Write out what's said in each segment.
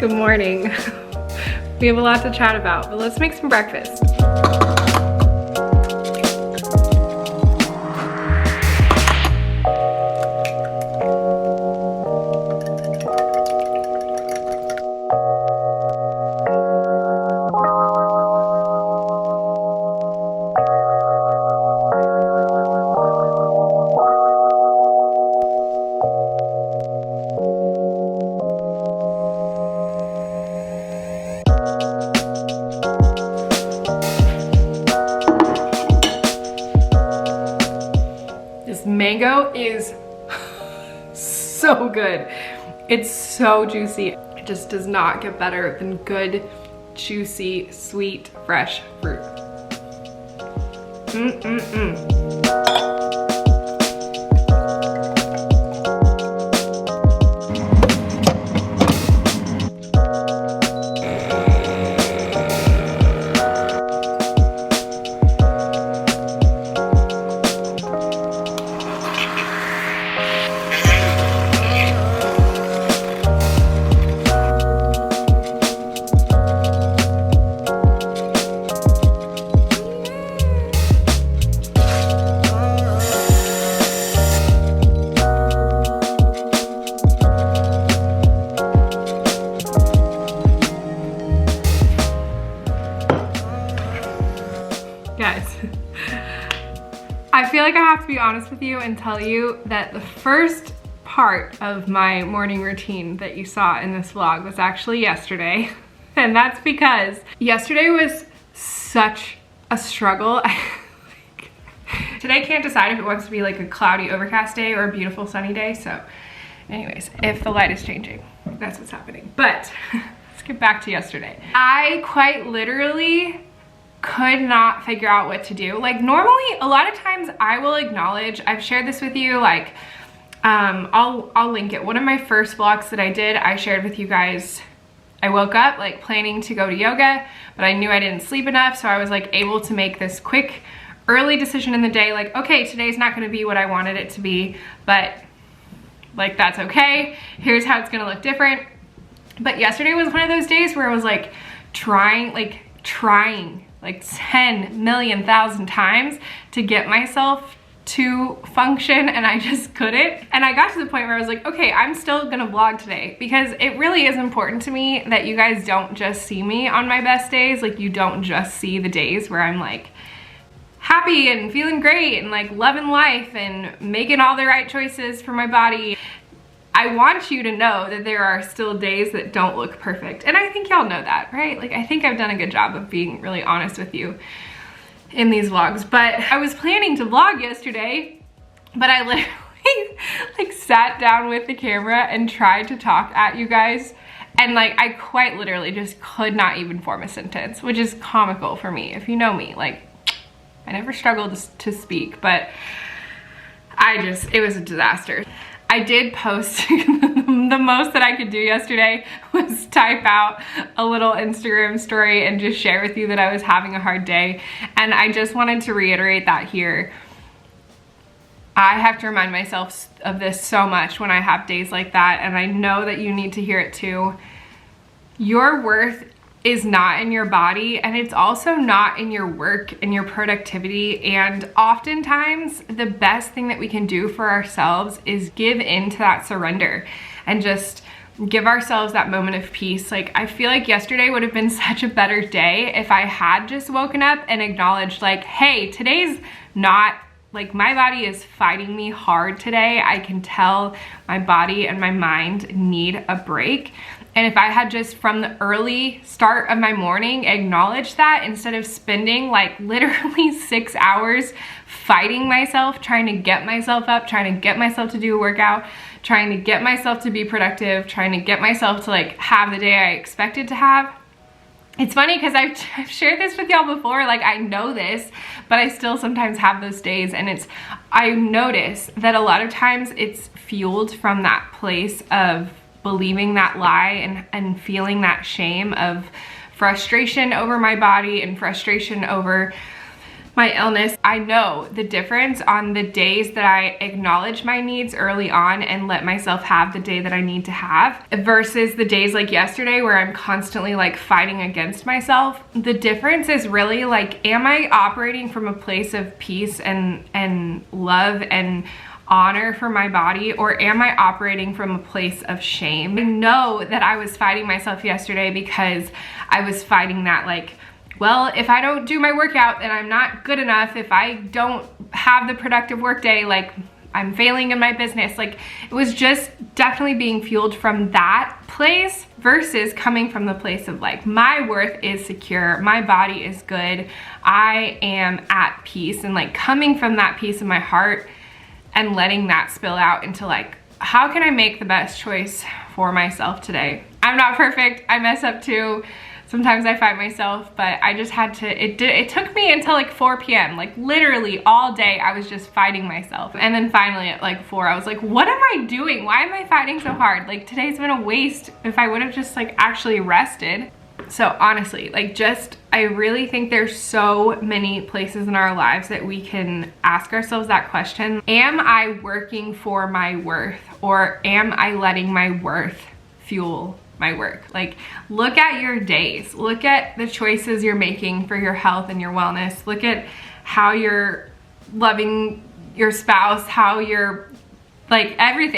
Good morning. We have a lot to chat about, but let's make some breakfast. Mango is so good. It's so juicy. It just does not get better than good, juicy, sweet, fresh fruit. Guys, I feel like I have to be honest with you and tell you that the first part of my morning routine that you saw in this vlog was actually yesterday. And that's because yesterday was such a struggle. Today can't decide if it wants to be like a cloudy overcast day or a beautiful sunny day. So anyways, if the light is changing, that's what's happening. But let's get back to yesterday. I quite literally could not figure out what to do. Like normally, a lot of times I will acknowledge, I've shared this with you, like, I'll link it. One of my first vlogs that I did, I shared with you guys, I woke up like planning to go to yoga, but I knew I didn't sleep enough. So I was like able to make this quick, early decision in the day. Like, okay, today's not gonna be what I wanted it to be, but like, that's okay. Here's how it's gonna look different. But yesterday was one of those days where I was like trying like 10 million thousand times to get myself to function, and I just couldn't. And I got to the point where I was like, okay, I'm still gonna vlog today because it really is important to me that you guys don't just see me on my best days. Like, you don't just see the days where I'm like happy and feeling great and like loving life and making all the right choices for my body. I want you to know that there are still days that don't look perfect. And I think y'all know that, right? Like, I think I've done a good job of being really honest with you in these vlogs. But I was planning to vlog yesterday, but I literally like sat down with the camera and tried to talk at you guys. And like, I quite literally just could not even form a sentence, which is comical for me. If you know me, like, I never struggled to speak, but it was a disaster. I did post, the most that I could do yesterday was type out a little Instagram story and just share with you that I was having a hard day. And I just wanted to reiterate that here. I have to remind myself of this so much when I have days like that, and I know that you need to hear it too. Your worth is not in your body, and it's also not in your work and your productivity. And oftentimes the best thing that we can do for ourselves is give in to that surrender and just give ourselves that moment of peace. Like, I feel like yesterday would have been such a better day if I had just woken up and acknowledged like, hey, today's not, like, my body is fighting me hard today. I can tell my body and my mind need a break. And if I had just from the early start of my morning acknowledged that, instead of spending like literally 6 hours fighting myself, trying to get myself up, trying to get myself to do a workout, trying to get myself to be productive, trying to get myself to like have the day I expected to have. It's funny because I've shared this with y'all before, like I know this, but I still sometimes have those days, and I notice that a lot of times it's fueled from that place of believing that lie and feeling that shame of frustration over my body and frustration over my illness, I know the difference on the days that I acknowledge my needs early on and let myself have the day that I need to have versus the days like yesterday where I'm constantly like fighting against myself. The difference is really like, am I operating from a place of peace and love and honor for my body, or am I operating from a place of shame? I know that I was fighting myself yesterday because I was fighting that like, well, if I don't do my workout, then I'm not good enough. If I don't have the productive work day, like I'm failing in my business. Like it was just definitely being fueled from that place versus coming from the place of like, my worth is secure, my body is good, I am at peace, and like coming from that peace in my heart and letting that spill out into like, how can I make the best choice for myself today? I'm not perfect, I mess up too. Sometimes I fight myself, but I just had to, it took me until like 4 p.m. Like literally all day I was just fighting myself. And then finally at like 4, I was like, what am I doing? Why am I fighting so hard? Like today's been a waste if I would have just like actually rested. So honestly, like I really think there's so many places in our lives that we can ask ourselves that question. Am I working for my worth, or am I letting my worth fuel my work? Like look at your days, look at the choices you're making for your health and your wellness, look at how you're loving your spouse, how you're like every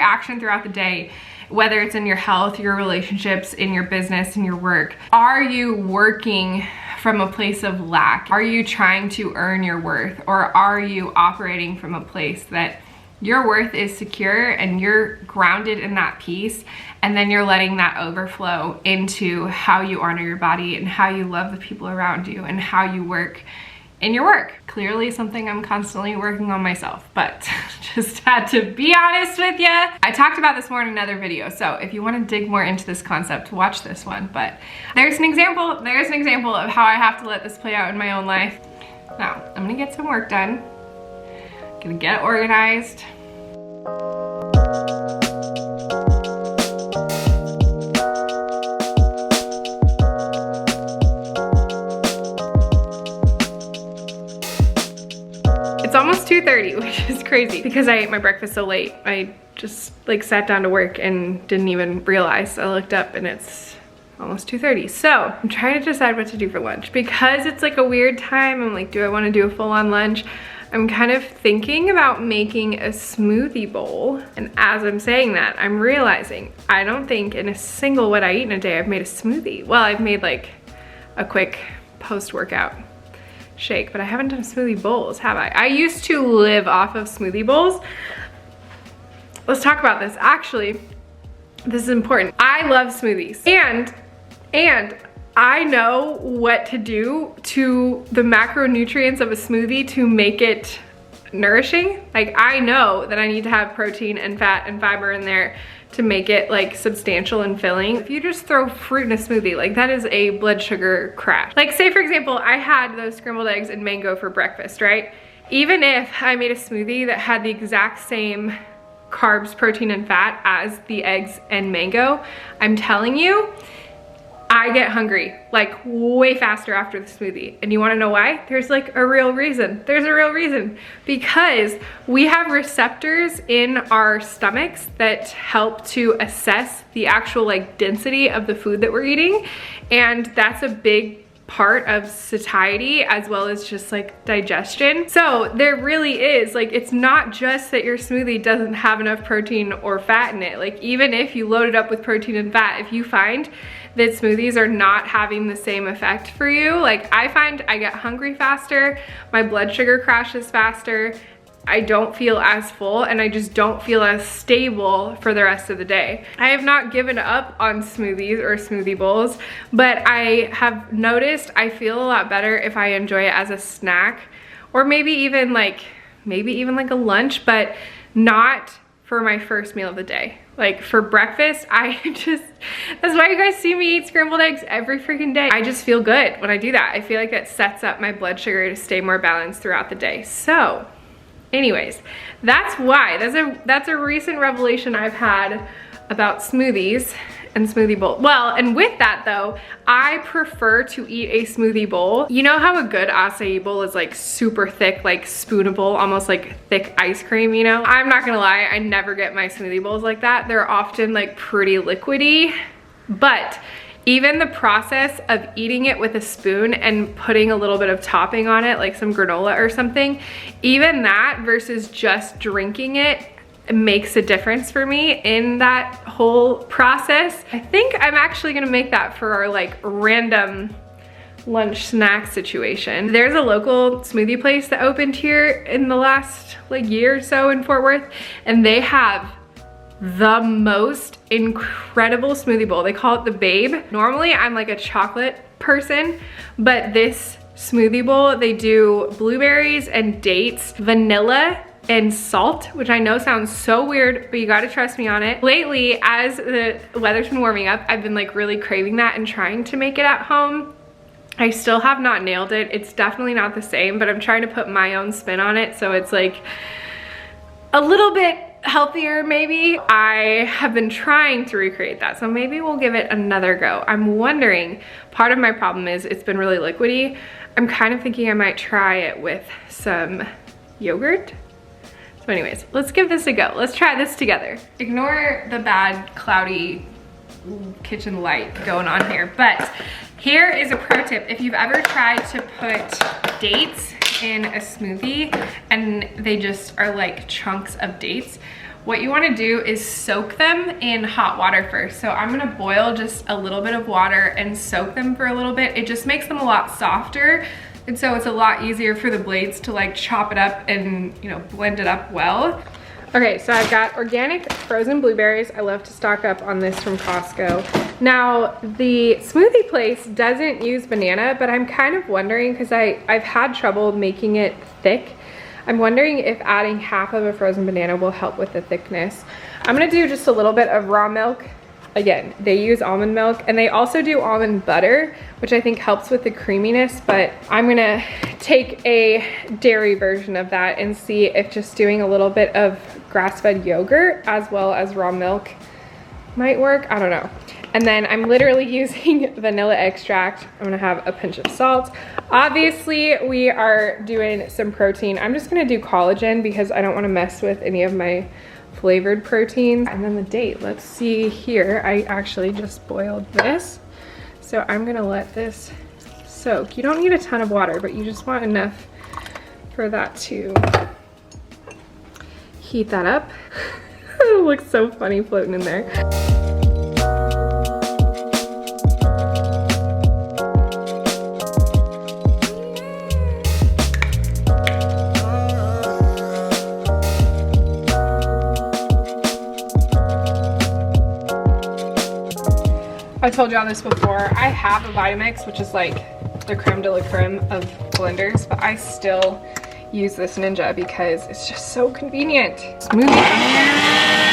action throughout the day, whether it's in your health, your relationships, in your business, in your work. Are you working from a place of lack? Are you trying to earn your worth, or are you operating from a place that your worth is secure and you're grounded in that peace, and then you're letting that overflow into how you honor your body and how you love the people around you and how you work in your work? Clearly something I'm constantly working on myself, but just had to be honest with you. I talked about this more in another video, so if you want to dig more into this concept, watch this one. But there's an example of how I have to let this play out in my own life. Now, I'm gonna get some work done. Gonna get organized. It's almost 2:30, which is crazy because I ate my breakfast so late. I just like sat down to work and didn't even realize. I looked up and it's almost 2:30. So I'm trying to decide what to do for lunch because it's like a weird time. I'm like, do I want to do a full-on lunch? I'm kind of thinking about making a smoothie bowl. And as I'm saying that, I'm realizing I don't think in a single what I eat in a day I've made a smoothie. Well, I've made like a quick post-workout shake, but I haven't done smoothie bowls, have I? I used to live off of smoothie bowls. Let's talk about this. Actually, this is important. I love smoothies, and I know what to do to the macronutrients of a smoothie to make it nourishing. Like I know that I need to have protein and fat and fiber in there to make it like substantial and filling. If you just throw fruit in a smoothie, like that is a blood sugar crash. Like say for example, I had those scrambled eggs and mango for breakfast, right? Even if I made a smoothie that had the exact same carbs, protein, and fat as the eggs and mango, I'm telling you, I get hungry like way faster after the smoothie. And you wanna know why? There's like a real reason. There's a real reason. Because we have receptors in our stomachs that help to assess the actual like density of the food that we're eating. And that's a big part of satiety as well as just like digestion. So there really is, like, it's not just that your smoothie doesn't have enough protein or fat in it. Like even if you load it up with protein and fat, if you find that smoothies are not having the same effect for you, like I find I get hungry faster, my blood sugar crashes faster, I don't feel as full, and I just don't feel as stable for the rest of the day. I have not given up on smoothies or smoothie bowls, but I have noticed I feel a lot better if I enjoy it as a snack, or maybe even like a lunch, but not for my first meal of the day. Like for breakfast, that's why you guys see me eat scrambled eggs every freaking day. I just feel good when I do that. I feel like it sets up my blood sugar to stay more balanced throughout the day. So anyways, that's why, that's a recent revelation I've had about smoothies, and smoothie bowl. Well, and with that though, I prefer to eat a smoothie bowl. You know how a good acai bowl is like super thick, like spoonable, almost like thick ice cream, you know? I'm not gonna lie, I never get my smoothie bowls like that. They're often like pretty liquidy, but even the process of eating it with a spoon and putting a little bit of topping on it, like some granola or something, even that versus just drinking it makes a difference for me in that whole process. I think I'm actually gonna make that for our like random lunch snack situation. There's a local smoothie place that opened here in the last like year or so in Fort Worth, and they have the most incredible smoothie bowl. They call it the Babe. Normally I'm like a chocolate person, but this smoothie bowl, they do blueberries and dates, vanilla and salt, which I know sounds so weird, but you gotta trust me on it. Lately, as the weather's been warming up, I've been like really craving that and trying to make it at home. I still have not nailed it. It's definitely not the same, but I'm trying to put my own spin on it, so it's like a little bit healthier maybe. I have been trying to recreate that, so maybe we'll give it another go. I'm wondering, part of my problem is it's been really liquidy. I'm kind of thinking I might try it with some yogurt. So anyways, let's give this a go. Let's try this together. Ignore the bad cloudy kitchen light going on here, but here is a pro tip. If you've ever tried to put dates in a smoothie and they just are like chunks of dates, what you want to do is soak them in hot water first. So I'm gonna boil just a little bit of water and soak them for a little bit. It just makes them a lot softer, and so it's a lot easier for the blades to like chop it up and, you know, blend it up well. Okay, so I've got organic frozen blueberries. I love to stock up on this from Costco. Now, the smoothie place doesn't use banana, but I'm kind of wondering, because I've had trouble making it thick. I'm wondering if adding half of a frozen banana will help with the thickness. I'm gonna do just a little bit of raw milk. Again, they use almond milk, and they also do almond butter, which I think helps with the creaminess, but I'm gonna take a dairy version of that and see if just doing a little bit of grass-fed yogurt as well as raw milk might work. I don't know. And then I'm literally using vanilla extract. I'm gonna have a pinch of salt. Obviously, we are doing some protein. I'm just gonna do collagen because I don't wanna mess with any of my flavored proteins. And then the date, let's see here. I actually just boiled this. So I'm gonna let this soak. You don't need a ton of water, but you just want enough for that to heat that up. It looks so funny floating in there. I told y'all this before. I have a Vitamix, which is like the creme de la creme of blenders, but I still use this Ninja because it's just so convenient. Smoothie.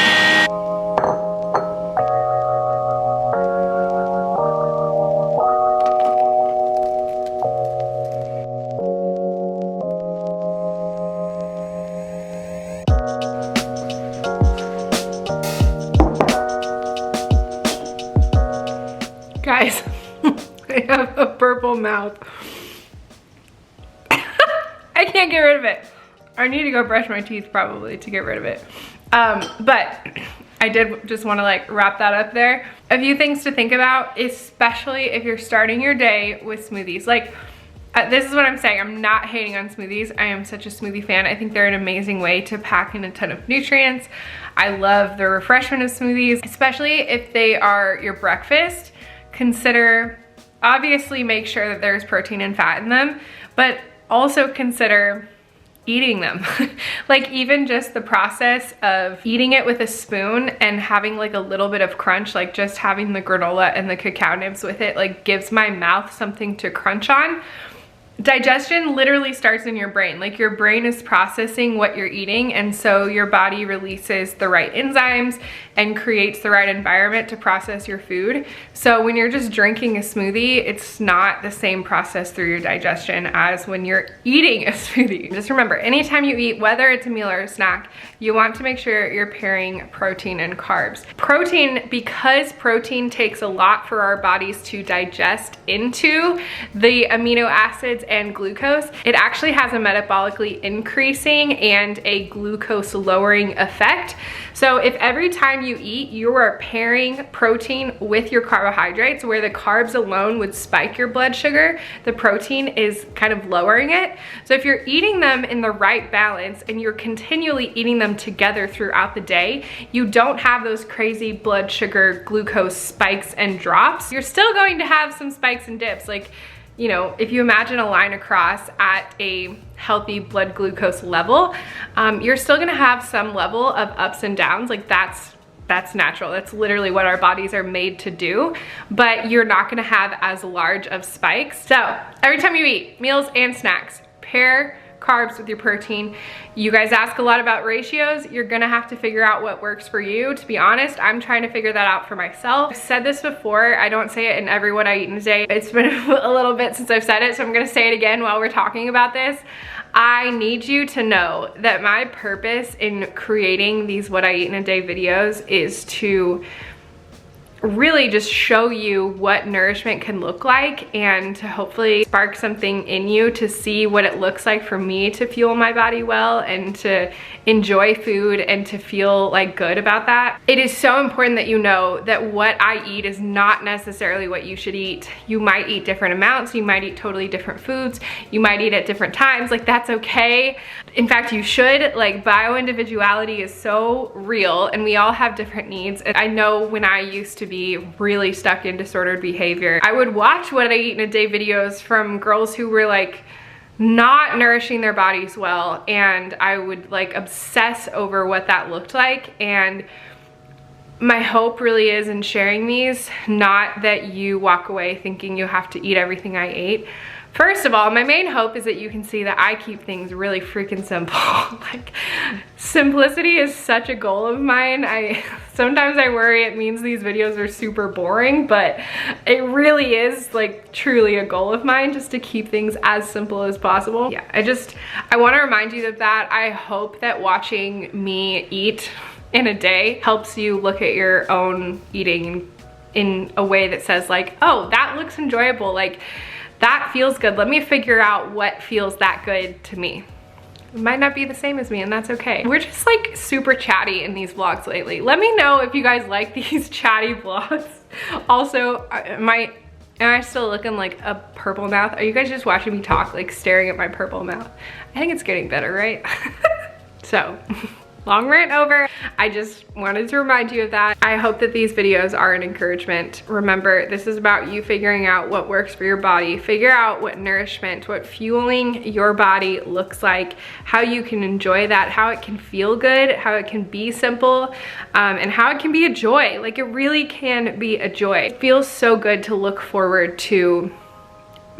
Guys, I have a purple mouth. I can't get rid of it. I need to go brush my teeth probably to get rid of it. But I did just want to like wrap that up there. A few things to think about, especially if you're starting your day with smoothies. Like, this is what I'm saying. I'm not hating on smoothies. I am such a smoothie fan. I think they're an amazing way to pack in a ton of nutrients. I love the refreshment of smoothies, especially if they are your breakfast. Consider, obviously make sure that there's protein and fat in them, but also consider eating them. Like even just the process of eating it with a spoon and having like a little bit of crunch, like just having the granola and the cacao nibs with it, like gives my mouth something to crunch on. Digestion literally starts in your brain. Like, your brain is processing what you're eating, and so your body releases the right enzymes and creates the right environment to process your food. So when you're just drinking a smoothie, it's not the same process through your digestion as when you're eating a smoothie. Just remember, anytime you eat, whether it's a meal or a snack, you want to make sure you're pairing protein and carbs. Protein, because protein takes a lot for our bodies to digest into the amino acids and glucose, it actually has a metabolically increasing and a glucose lowering effect. So if every time you eat, you are pairing protein with your carbohydrates, where the carbs alone would spike your blood sugar, the protein is kind of lowering it. So if you're eating them in the right balance and you're continually eating them together throughout the day, you don't have those crazy blood sugar glucose spikes and drops. You're still going to have some spikes and dips. Like, you know, if you imagine a line across at a healthy blood glucose level, you're still gonna have some level of ups and downs. Like, that's natural. That's literally what our bodies are made to do, but you're not gonna have as large of spikes. So every time you eat, meals and snacks, pair carbs with your protein. You guys ask a lot about ratios. You're gonna have to figure out what works for you. To be honest, I'm trying to figure that out for myself. I've said this before. I don't say it in every what I eat in a day. It's been a little bit since I've said it, so I'm gonna say it again while we're talking about this. I need you to know that my purpose in creating these what I eat in a day videos is to really just show you what nourishment can look like, and to hopefully spark something in you to see what it looks like for me to fuel my body well and to enjoy food and to feel like good about that. It is so important that you know that what I eat is not necessarily what you should eat. You might eat different amounts, you might eat totally different foods, you might eat at different times. Like, that's okay. In fact, you should. Like, bio-individuality is so real, and we all have different needs. And I know when I used to be really stuck in disordered behavior, I would watch what I eat in a day videos from girls who were like not nourishing their bodies well, and I would like obsess over what that looked like. And my hope really is in sharing these, not that you walk away thinking you have to eat everything I ate. First of all, my main hope is that you can see that I keep things really freaking simple. Like, simplicity is such a goal of mine. Sometimes I worry it means these videos are super boring, but it really is like truly a goal of mine, just to keep things as simple as possible. Yeah, I want to remind you of that. I hope that watching me eat in a day helps you look at your own eating in a way that says like, oh, that looks enjoyable. Like, that feels good. Let me figure out what feels that good to me. It might not be the same as me, and that's okay. We're just like super chatty in these vlogs lately. Let me know if you guys like these chatty vlogs. Also, am I still looking like a purple mouth? Are you guys just watching me talk, like staring at my purple mouth? I think it's getting better, right? So, long rant over. I just wanted to remind you of that. I hope that these videos are an encouragement. Remember, this is about you figuring out what works for your body. Figure out what nourishment, what fueling your body looks like, how you can enjoy that, how it can feel good, how it can be simple, and how it can be a joy. Like, it really can be a joy. It feels so good to look forward to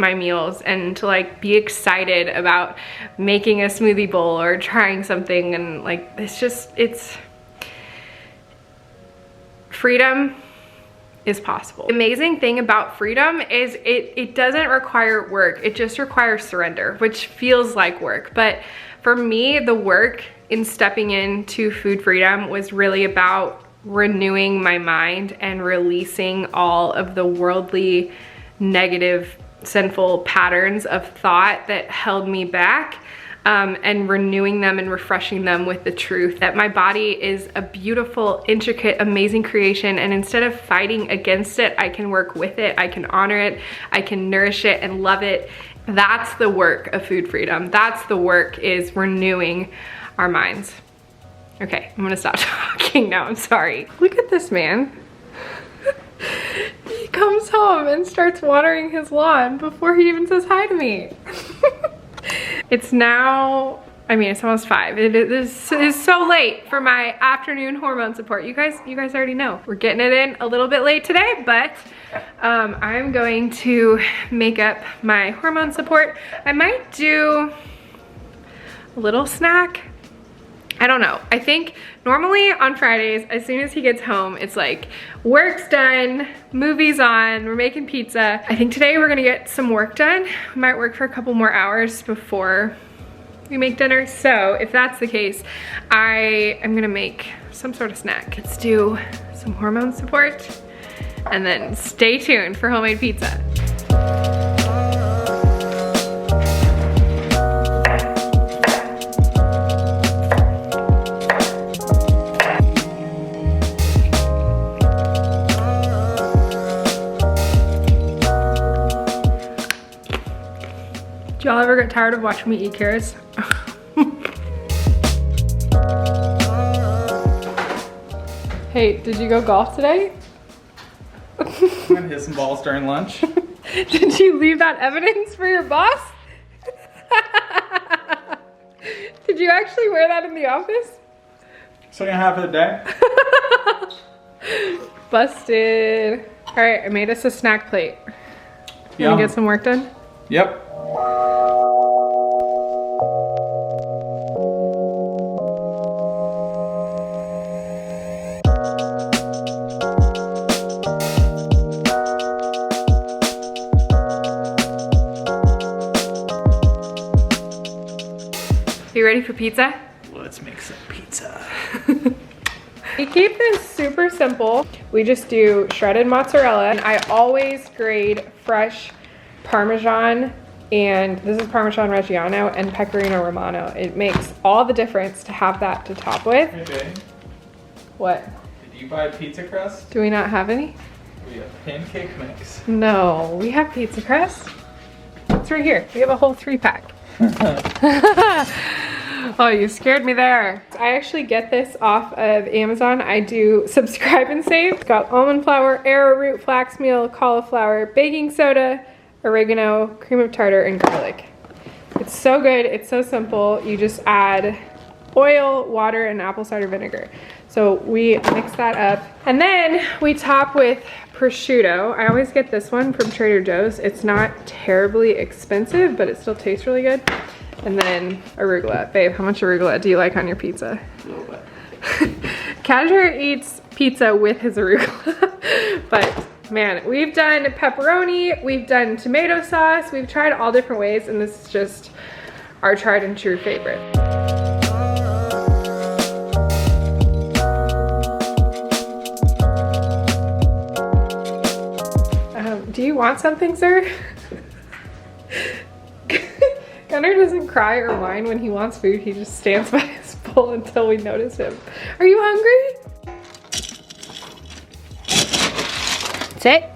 my meals and to like be excited about making a smoothie bowl or trying something, and like it's freedom is possible. The amazing thing about freedom is it doesn't require work. It just requires surrender, which feels like work. But for me, the work in stepping into food freedom was really about renewing my mind and releasing all of the worldly, negative, sinful patterns of thought that held me back, and renewing them and refreshing them with the truth that my body is a beautiful, intricate, amazing creation, and instead of fighting against it, I can work with it, I can honor it, I can nourish it and love it. That's the work of food freedom. That's the work, is renewing our minds. Okay, I'm gonna stop talking now, I'm sorry. Look at this man. He comes home and starts watering his lawn before he even says hi to me. It's now I mean, it's almost 5. It is so late for my afternoon hormone support. You guys already know. We're getting it in a little bit late today, but I'm going to make up my hormone support. I might do a little snack. I don't know. I think normally on Fridays, as soon as he gets home, it's like work's done, movie's on, we're making pizza. I think today we're gonna get some work done. We might work for a couple more hours before we make dinner. So if that's the case, I am gonna make some sort of snack. Let's do some hormone support and then stay tuned for homemade pizza. Do y'all ever get tired of watching me eat carrots? Hey, did you go golf today? I'm gonna hit some balls during lunch. Did you leave that evidence for your boss? Did you actually wear that in the office? Second half of the day. Busted. All right, I made us a snack plate. You wanna get some work done? Yep. You ready for pizza? Let's make some pizza. We keep this super simple. We just do shredded mozzarella. And I always grade fresh Parmesan, and this is Parmesan Reggiano and Pecorino Romano. It makes all the difference to have that to top with. Hey babe, What? did you buy pizza crust? Do we not have any? We have pancake mix. No, we have pizza crust. It's right here. We have a whole 3-pack. Oh, you scared me there. I actually get this off of Amazon. I do subscribe and save. It's got almond flour, arrowroot, flax meal, cauliflower, baking soda, oregano, cream of tartar, and garlic. It's so good. It's so simple. You just add oil, water, and apple cider vinegar. So we mix that up. And then we top with prosciutto. I always get this one from Trader Joe's. It's not terribly expensive, but it still tastes really good. And then arugula. Babe, how much arugula do you like on your pizza? A little bit. Kashmir eats pizza with his arugula. But man, we've done pepperoni, we've done tomato sauce, we've tried all different ways, and this is just our tried and true favorite. Do you want something, sir? Gunnar doesn't cry or whine when he wants food. He just stands by his bowl until we notice him. Are you hungry? Sit.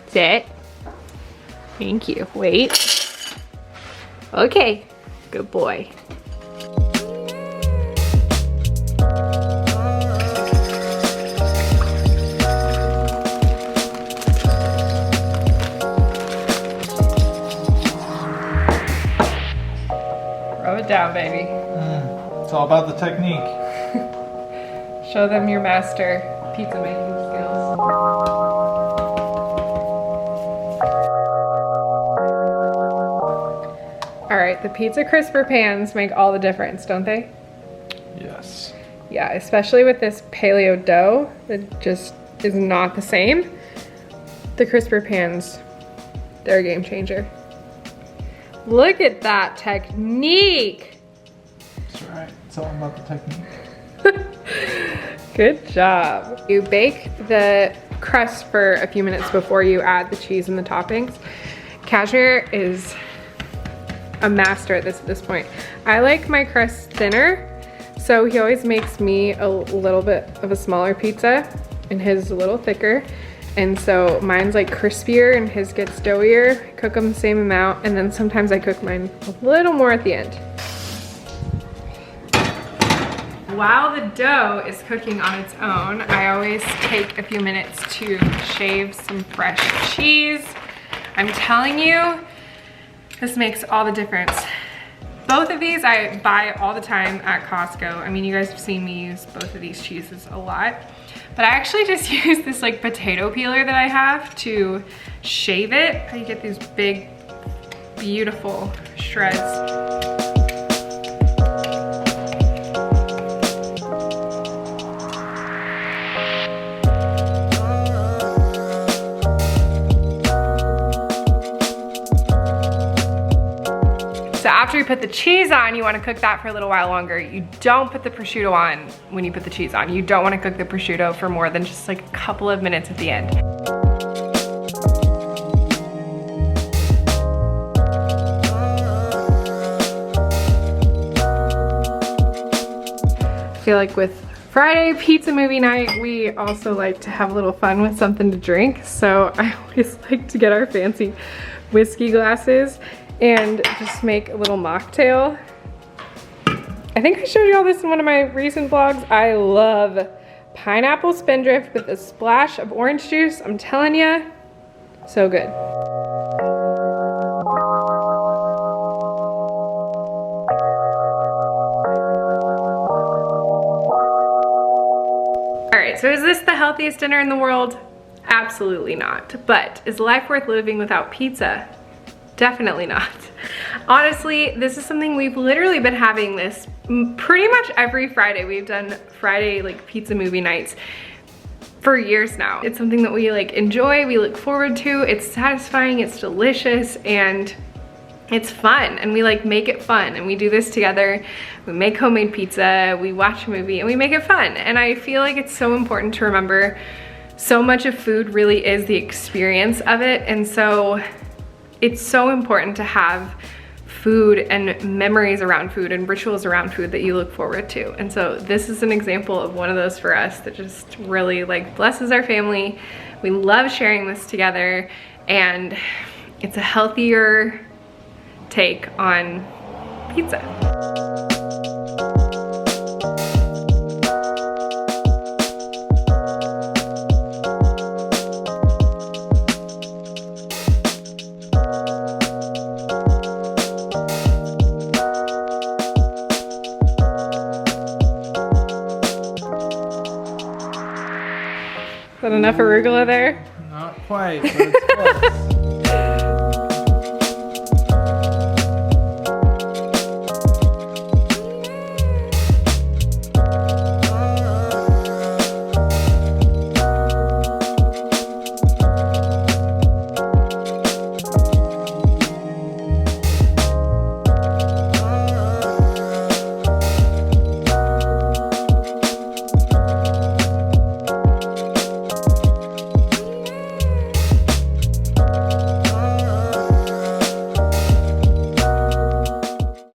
Sit. Thank you. Wait. Okay. Good boy. Rub it down, baby. It's all about the technique. Show them your master pizza making skills. All right, the pizza crisper pans make all the difference, don't they? Yes. Yeah, especially with this paleo dough that just is not the same. The crisper pans, they're a game changer. Look at that technique. That's right. It's all about the technique. Good job. You bake the crust for a few minutes before you add the cheese and the toppings. Kashmir is a master at this point. I like my crust thinner, so he always makes me a little bit of a smaller pizza and his a little thicker. And so mine's like crispier and his gets doughier. I cook them the same amount, and then sometimes I cook mine a little more at the end. While the dough is cooking on its own, I always take a few minutes to shave some fresh cheese. I'm telling you, this makes all the difference. Both of these I buy all the time at Costco. I mean, you guys have seen me use both of these cheeses a lot. But I actually just use this like potato peeler that I have to shave it. You get these big, beautiful shreds. So after you put the cheese on, you want to cook that for a little while longer. You don't put the prosciutto on when you put the cheese on. You don't want to cook the prosciutto for more than just like a couple of minutes at the end. I feel like with Friday pizza movie night, we also like to have a little fun with something to drink. So I always like to get our fancy whiskey glasses and just make a little mocktail. I think I showed you all this in one of my recent vlogs. I love pineapple spindrift with a splash of orange juice. I'm telling you, so good. All right, so is this the healthiest dinner in the world? Absolutely not. But is life worth living without pizza? Definitely not. Honestly, this is something we've literally been having this pretty much every Friday. We've done Friday like pizza movie nights for years now. It's something that we like enjoy, we look forward to. It's satisfying, it's delicious, and it's fun, and we like make it fun, and we do this together. We make homemade pizza, we watch a movie, and we make it fun. And I feel like it's so important to remember so much of food really is the experience of it, and so it's so important to have food and memories around food and rituals around food that you look forward to. And so this is an example of one of those for us that just really like blesses our family. We love sharing this together, and it's a healthier take on pizza. Is that enough arugula there? Not quite, but it's close.